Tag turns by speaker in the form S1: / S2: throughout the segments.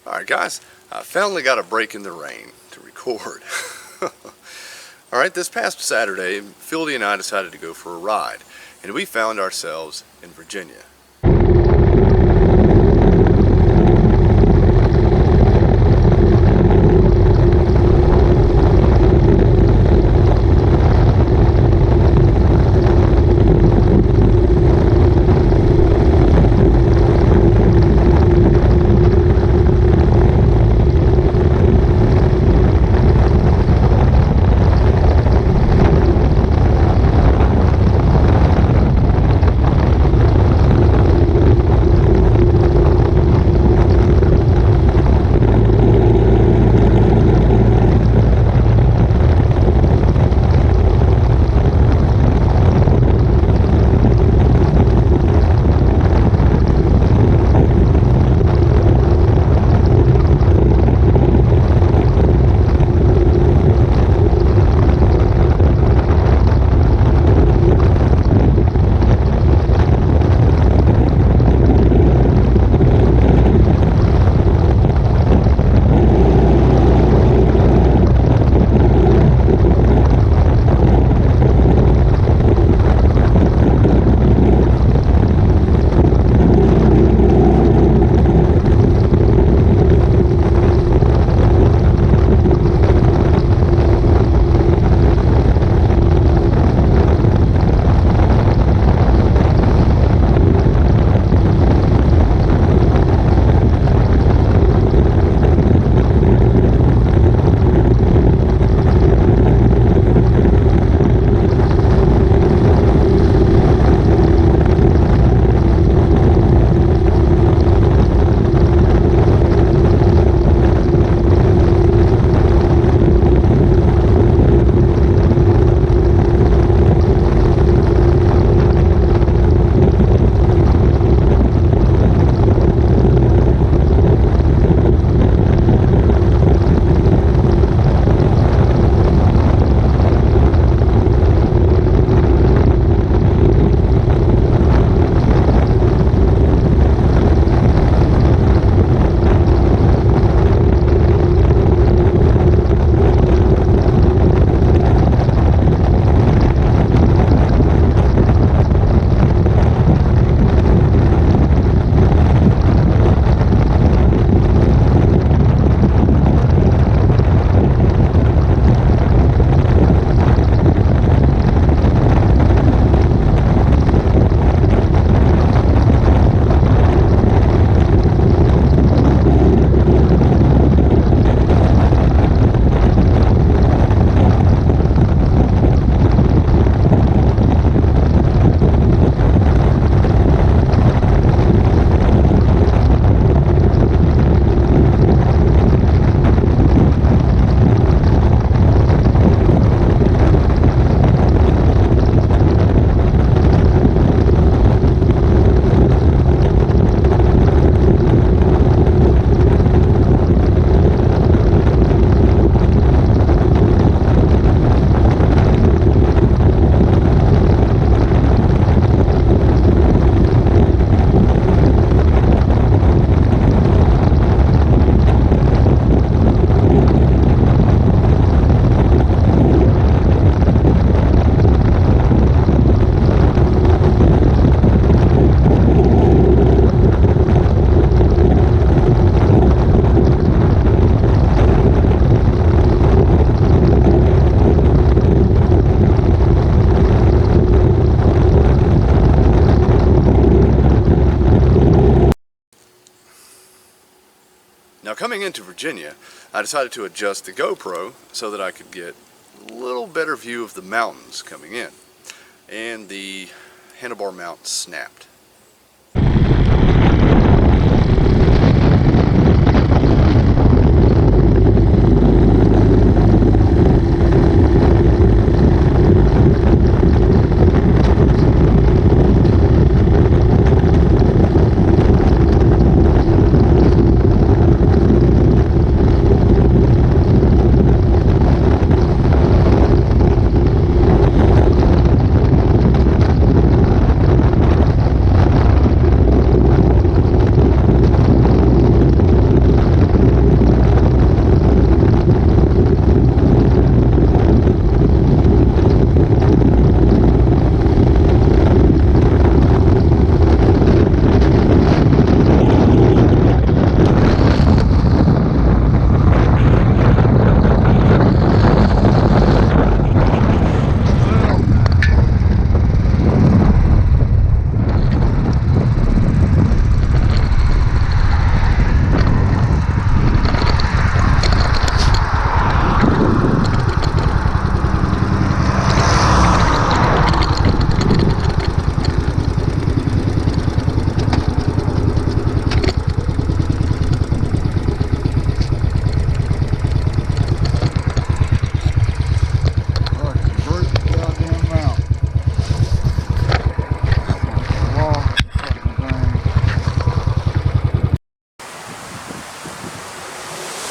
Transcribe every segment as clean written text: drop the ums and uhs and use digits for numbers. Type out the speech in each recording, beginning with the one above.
S1: Alright guys, I finally got a break in the rain to record. Alright, this past Saturday, Fieldy and I decided to go for a ride, and we found ourselves in Virginia. Now coming into Virginia, I decided to adjust the GoPro so that I could get a little better view of the mountains coming in. And the handlebar mount snapped.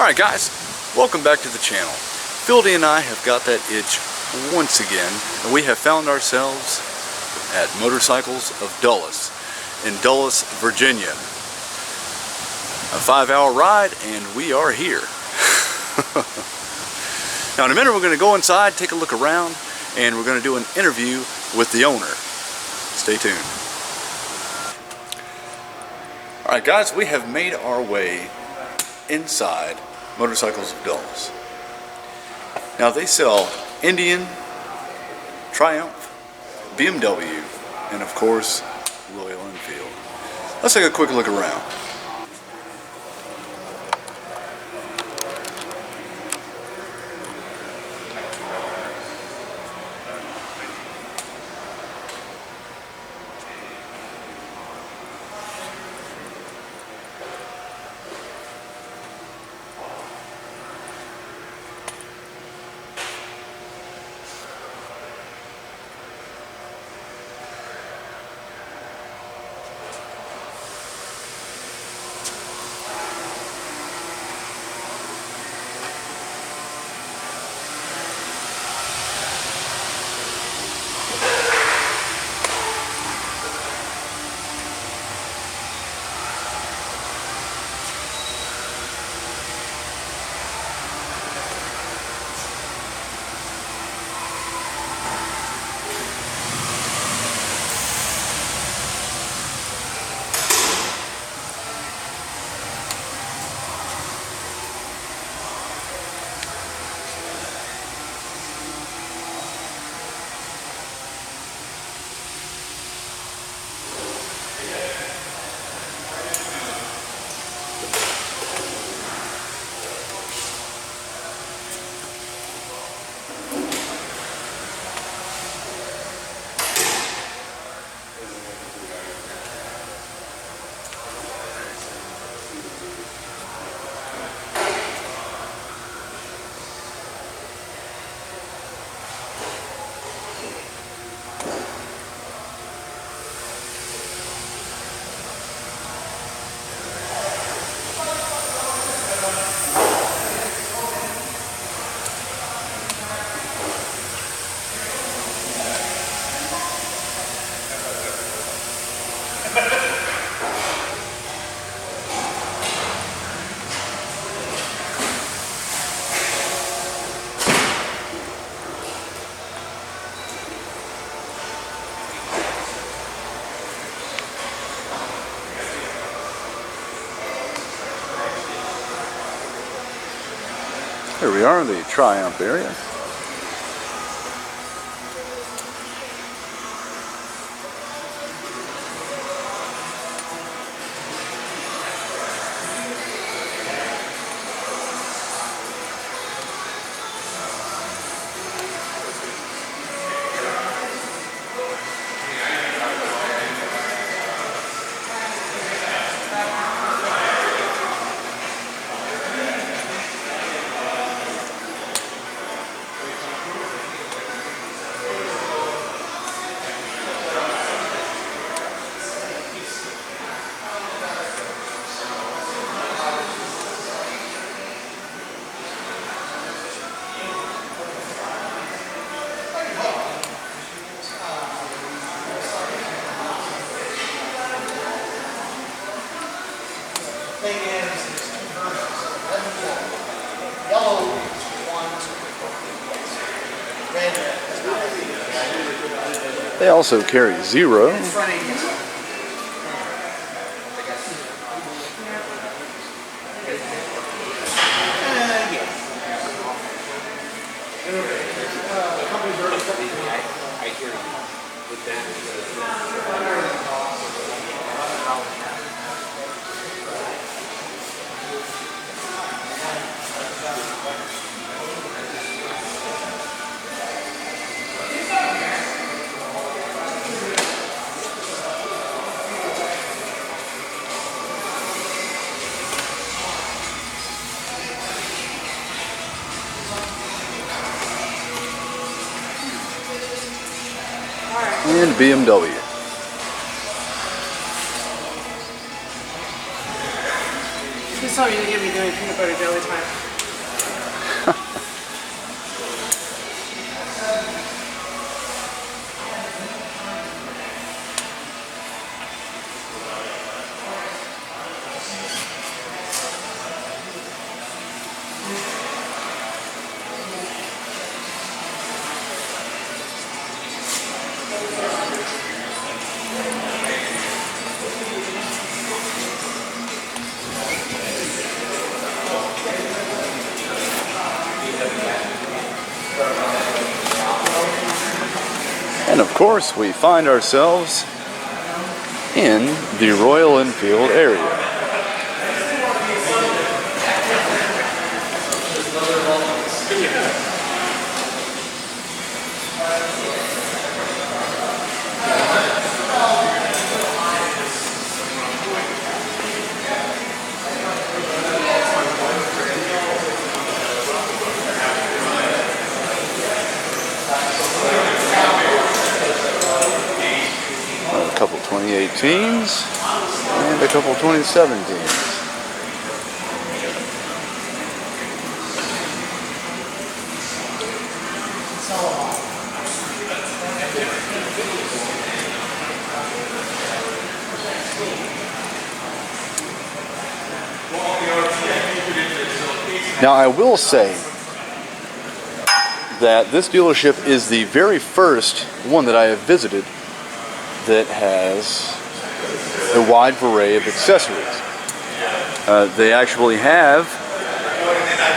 S2: Alright guys, welcome back to the channel. Fieldy and I have got that itch once again, and we have found ourselves at Motorcycles of Dulles in Dulles, Virginia. A 5-hour ride and we are here. Now in a minute we're going to go inside, take a look around, and we're going to do an interview with the owner. Stay tuned. Alright guys, we have made our way inside Motorcycles of Dulles. Now they sell Indian, Triumph, BMW, and of course Royal Enfield. Let's take a quick look around. Here we are in the Triumph area. They also carry Zero. And BMW.
S3: Please tell me you're going to be doing peanut butter jelly time.
S2: And of course, we find ourselves in the Royal Enfield area. A couple 2018s and a couple 2017s. Now I will say that this dealership is the very first one that I have visited that has a wide array of accessories. They actually have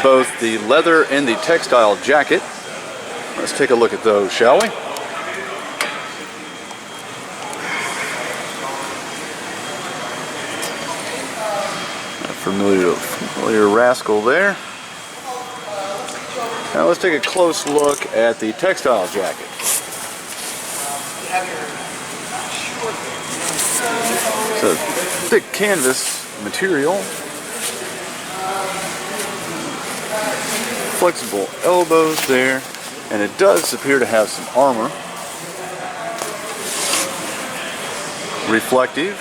S2: both the leather and the textile jacket. Let's take a look at those, shall we? A familiar rascal there. Now let's take a close look at the textile jacket. It's a thick canvas material, flexible elbows there, and it does appear to have some armor, reflective,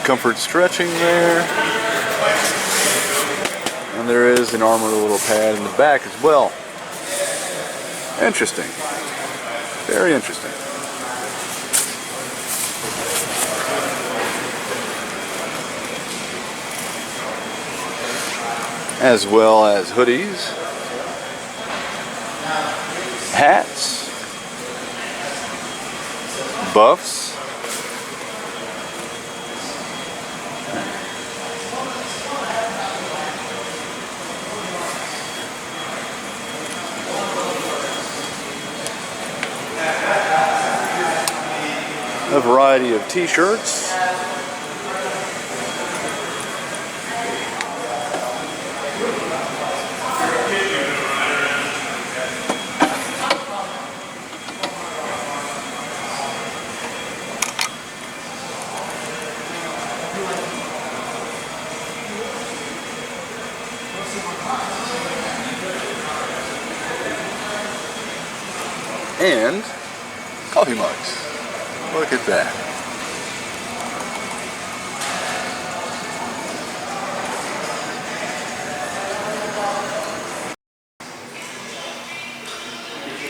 S2: comfort stretching there, and there is an armored little pad in the back as well. Interesting. Very interesting. As well as hoodies, hats, buffs, a variety of t-shirts, and coffee mugs. Look at that.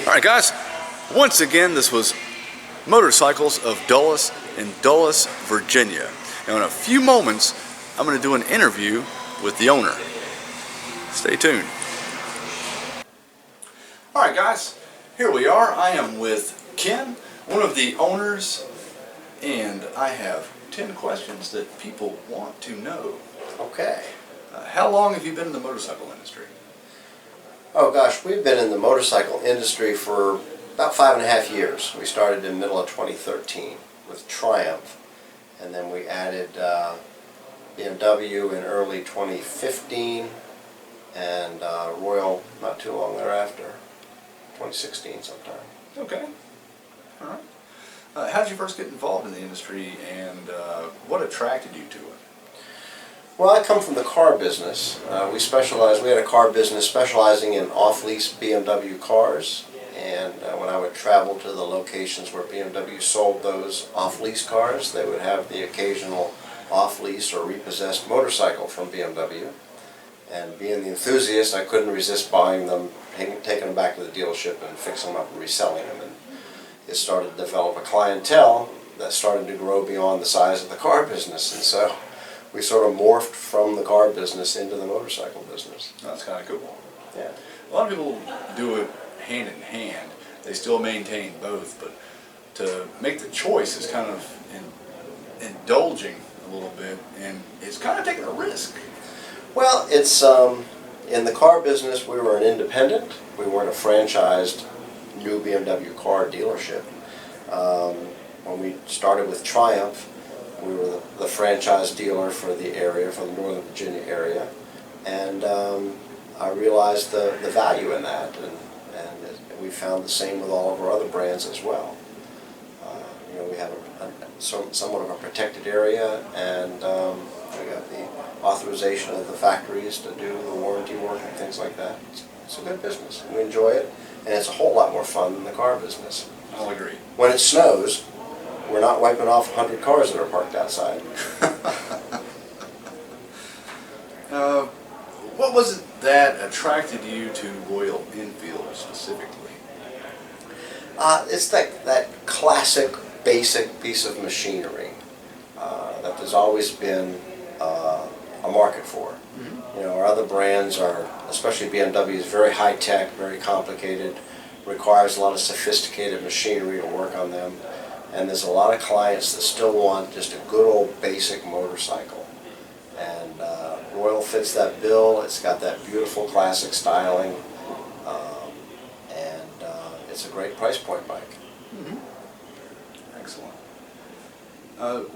S2: Alright guys, once again this was Motorcycles of Dulles in Dulles, Virginia. Now in a few moments I'm going to do an interview with the owner. Stay tuned. Alright guys, here we are. I am with Ken, one of the owners, and I have 10 questions that people want to know.
S4: Okay.
S2: How long have you been in the motorcycle industry?
S4: Oh gosh, we've been in the motorcycle industry for about 5.5 years. We started in the middle of 2013 with Triumph, and then we added BMW in early 2015, and Royal not too long thereafter, 2016 sometime.
S2: Okay. All right. How did you first get involved in the industry, and what attracted you to it?
S4: Well, I come from the car business. We had a car business specializing in off-lease BMW cars, and when I would travel to the locations where BMW sold those off-lease cars, they would have the occasional off-lease or repossessed motorcycle from BMW. And being the enthusiast, I couldn't resist buying them, taking them back to the dealership and fixing them up and reselling them. And it started to develop a clientele that started to grow beyond the size of the car business. And so we sort of morphed from the car business into the motorcycle business.
S2: That's kind of cool.
S4: Yeah.
S2: A lot of people do it hand in hand. They still maintain both, but to make the choice is kind of indulging a little bit, and it's kind of taking a risk.
S4: Well, it's in the car business, we were an independent. We weren't a franchised new BMW car dealership. When we started with Triumph, we were the franchise dealer for the area, for the Northern Virginia area, and I realized the value in that, and we found the same with all of our other brands as well. You know, we have somewhat of a protected area, and we got the authorization of the factories to do the warranty work and things like that. It's a good business. We enjoy it, and it's a whole lot more fun than the car business.
S2: I'll agree.
S4: When it snows, we're not wiping off 100 cars that are parked outside.
S2: What was it that attracted you to Royal Enfield specifically?
S4: It's that classic, basic piece of machinery that there's always been a market for. You know, our other brands are, especially BMW, is very high tech, very complicated, requires a lot of sophisticated machinery to work on them, and there's a lot of clients that still want just a good old basic motorcycle. And Royal fits that bill. It's got that beautiful classic styling, and it's a great price point bike.
S2: Excellent.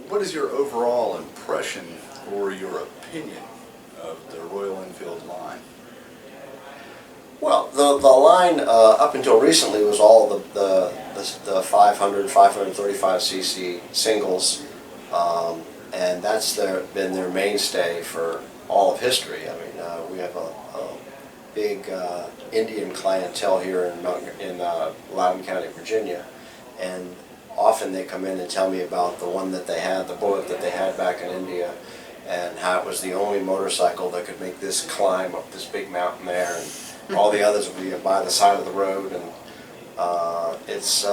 S2: What is your overall impression or your opinion of the Royal Enfield line?
S4: Well, the line up until recently was all the 500, 535cc singles, and that's been their mainstay for all of history. I mean, we have a big Indian clientele here in Loudoun County, Virginia, and often they come in and tell me about the one that they had, the Bullet that they had back in India, and how it was the only motorcycle that could make this climb up this big mountain there, and all the others would be by the side of the road, and it's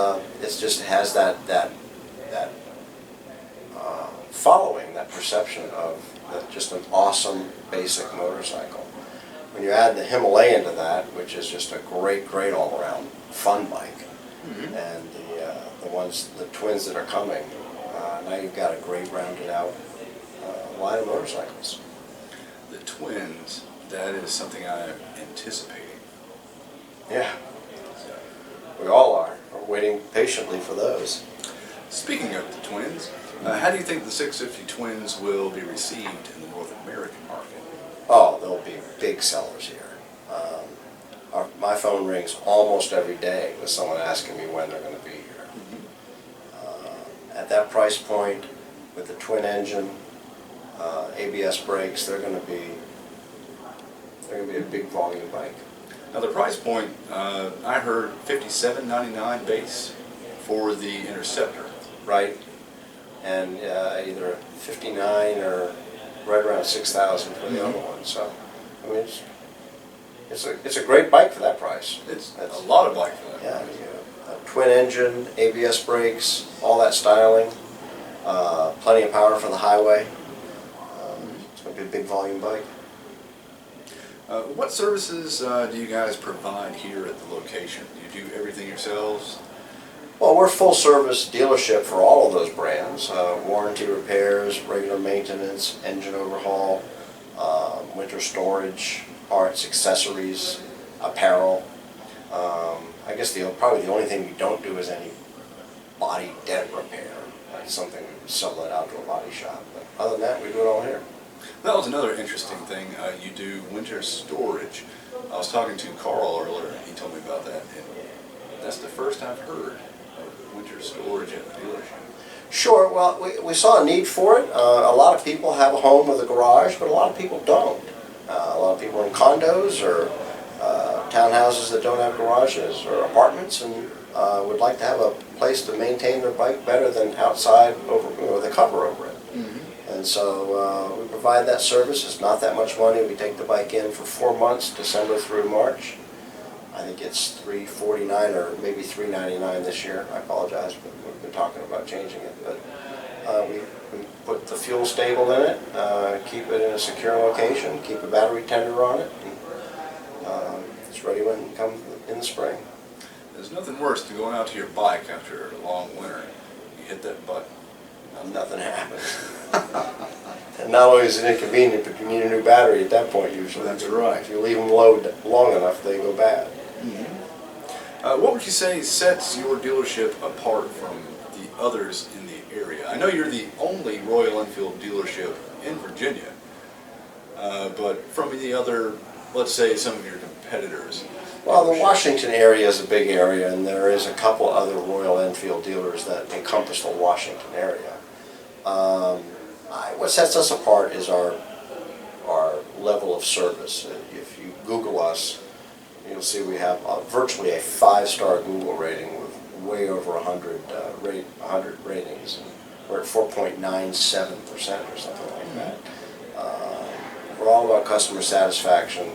S4: just has that following, that perception of just an awesome basic motorcycle. When you add the Himalayan to that, which is just a great all-around fun bike, and the twins that are coming, now you've got a great rounded out line of motorcycles.
S2: The twins, that is something I'm anticipating.
S4: Yeah, we all are. We're waiting patiently for those.
S2: Speaking of the twins, how do you think the 650 twins will be received in the North American market?
S4: Oh, they'll be big sellers here. My phone rings almost every day with someone asking me when they're going to be here. At that price point, with the twin engine, ABS brakes, they're going to be a big volume bike.
S2: Now the price point, I heard $57.99 base for the Interceptor.
S4: Right, and either 59 or right around 6,000 for the other one. So, I mean, it's a great bike for that price.
S2: It's a lot of bike for that.
S4: Yeah, a twin engine, ABS brakes, all that styling, plenty of power for the highway. It's going to be a big volume bike.
S2: What services do you guys provide here at the location? Do you do everything yourselves?
S4: Well, we're a full-service dealership for all of those brands. Warranty repairs, regular maintenance, engine overhaul, winter storage, parts, accessories, apparel. I guess probably the only thing we don't do is any body dent repair. That's something we would sell that out to a body shop. But other than that, we do it all here.
S2: That was another interesting thing. You do winter storage. I was talking to Carl earlier, and he told me about that. And that's the first I've heard of winter storage at the dealership.
S4: Sure. Well, we saw a need for it. A lot of people have a home with a garage, but a lot of people don't. A lot of people are in condos or townhouses that don't have garages or apartments and would like to have a place to maintain their bike better than outside over, with a cover over it. And so we provide that service. It's not that much money. We take the bike in for 4 months, December through March. I think it's $349 or maybe $399 this year. I apologize, but we've been talking about changing it. But we put the fuel stable in it, keep it in a secure location, keep a battery tender on it, and it's ready when it comes in the spring.
S2: There's nothing worse than going out to your bike after a long winter. You hit that button.
S4: Nothing happens. And not only is it inconvenient, but you need a new battery at that point usually.
S2: That's right.
S4: If you leave them low long enough, they go bad.
S2: What would you say sets your dealership apart from the others in the area? I know you're the only Royal Enfield dealership in Virginia, but from the other, let's say, some of your competitors.
S4: Well, the Washington area is a big area, and there is a couple other Royal Enfield dealers that encompass the Washington area. What sets us apart is our level of service. If you Google us, you'll see we have virtually a 5-star Google rating with way over 100 ratings. We're at 4.97% or something like that. We're all about customer satisfaction.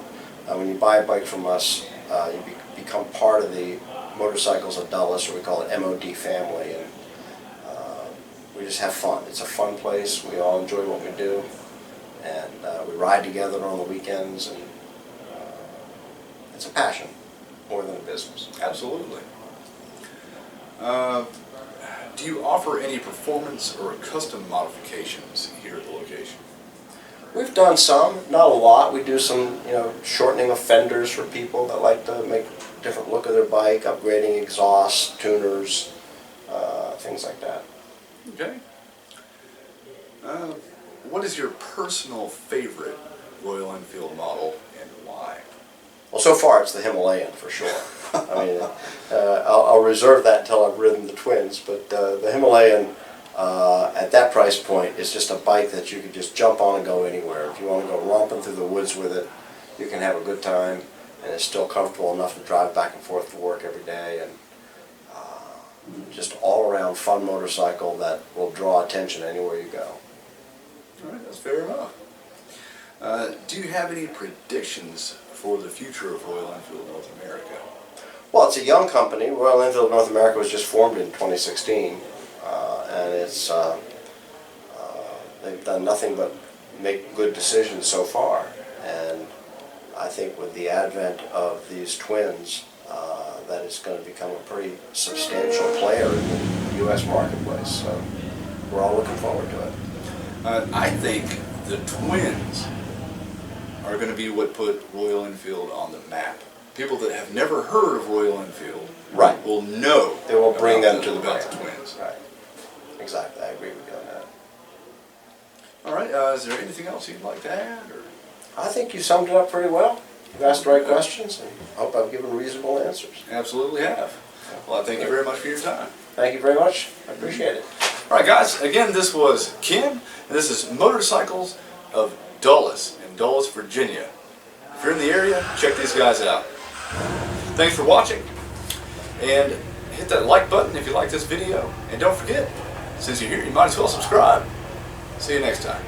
S4: When you buy a bike from us, you become part of the Motorcycles of Dulles, or we call it MOD family, and we just have fun. It's a fun place. We all enjoy what we do, and we ride together on the weekends, and it's a passion more than a business.
S2: Absolutely. Do you offer any performance or custom modifications here at the location?
S4: We've done some, not a lot. We do some, shortening of fenders for people that like to make a different look of their bike, upgrading exhaust, tuners, things like that.
S2: Okay. What is your personal favorite Royal Enfield model and why?
S4: Well, so far it's the Himalayan for sure. I mean, I'll reserve that until I've ridden the twins, but the Himalayan at that price point is just a bike that you can just jump on and go anywhere. If you want to go romping through the woods with it, you can have a good time, and it's still comfortable enough to drive back and forth to work every day, and just all-around fun motorcycle that will draw attention anywhere you go.
S2: All right, that's fair enough. Do you have any predictions for the future of Royal Enfield North America?
S4: Well, it's a young company. Royal Enfield North America was just formed in 2016, and it's they've done nothing but make good decisions so far. And I think with the advent of these twins, that it's going to become a pretty substantial player in the U.S. marketplace. So we're all looking forward to it.
S2: I think the twins are going to be what put Royal Enfield on the map. People that have never heard of Royal Enfield will know.
S4: They will bring them to the
S2: about
S4: brand.
S2: the twins.
S4: Right. Exactly. I agree with you on that.
S2: All right. Is there anything else you'd like to add? Or?
S4: I think you summed it up pretty well. You've asked the right questions, and I hope I've given reasonable answers.
S2: Absolutely have. Well, I thank you very much for your time.
S4: Thank you very much. I appreciate it.
S2: All right, guys. Again, this was Ken, and this is Motorcycles of Dulles in Dulles, Virginia. If you're in the area, check these guys out. Thanks for watching, and hit that like button if you like this video. And don't forget, since you're here, you might as well subscribe. See you next time.